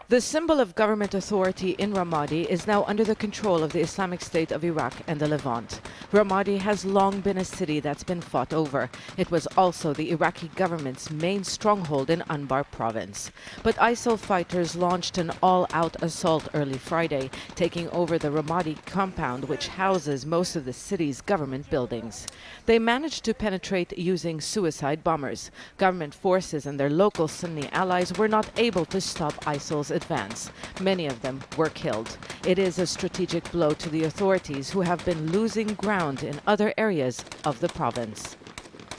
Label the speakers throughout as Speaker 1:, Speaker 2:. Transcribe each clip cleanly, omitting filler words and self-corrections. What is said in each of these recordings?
Speaker 1: The symbol of government authority in Ramadi is now under the control of the Islamic State of Iraq and the Levant. Ramadi has long been a city that's been fought over. It was also the Iraqi government's main stronghold in Anbar province. But ISIL fighters launched an all-out assault early Friday, taking over the Ramadi compound, which houses most of the city's government buildings. They managed to penetrate using suicide bombers. Government forces and their local Sunni allies were not able to stop ISIL's advance. Many of them were killed. It is a strategic blow to the authorities, who have been losing ground in other areas of the province.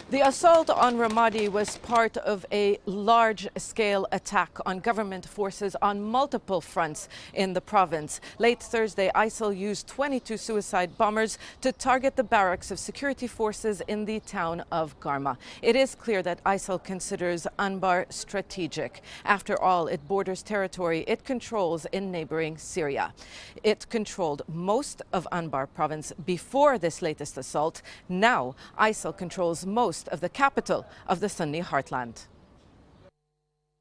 Speaker 1: The assault on Ramadi was part of a large-scale attack on government forces on multiple fronts in the province. Late Thursday, ISIL used 22 suicide bombers to target the barracks of security forces in the town of Garma. It is clear that ISIL considers Anbar strategic. After all, it borders territory it controls in neighboring Syria. It controlled most of Anbar province before this latest assault. Now, ISIL controls most of the capital of the Sunni heartland.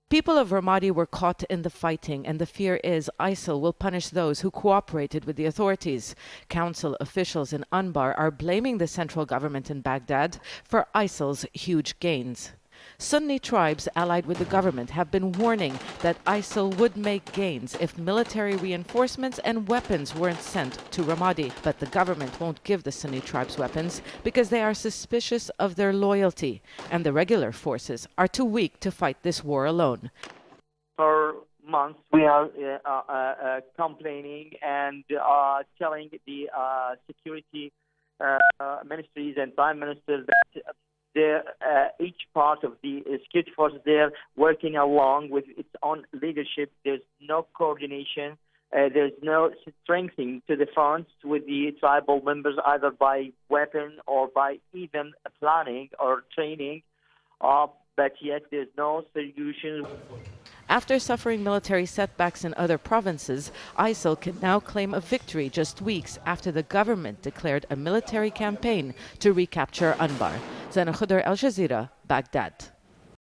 Speaker 1: People of Ramadi were caught in the fighting, and the fear is ISIL will punish those who cooperated with the authorities. Council officials in Anbar are blaming the central government in Baghdad for ISIL's huge gains. Sunni tribes allied with the government have been warning that ISIL would make gains if military reinforcements and weapons weren't sent to Ramadi. But the government won't give the Sunni tribes weapons because they are suspicious of their loyalty, and the regular forces are too weak to fight this war alone.
Speaker 2: For months, we are complaining and telling the security ministries and prime ministers that each part of the security forces there working along with its own leadership. There's no coordination. There's no strengthening to the fronts with the tribal members, either by weapon or by even planning or training. But yet there's no solution.
Speaker 1: After suffering military setbacks in other provinces, ISIL can now claim a victory just weeks after the government declared a military campaign to recapture Anbar. Zana Khudr, Al Jazeera, Baghdad.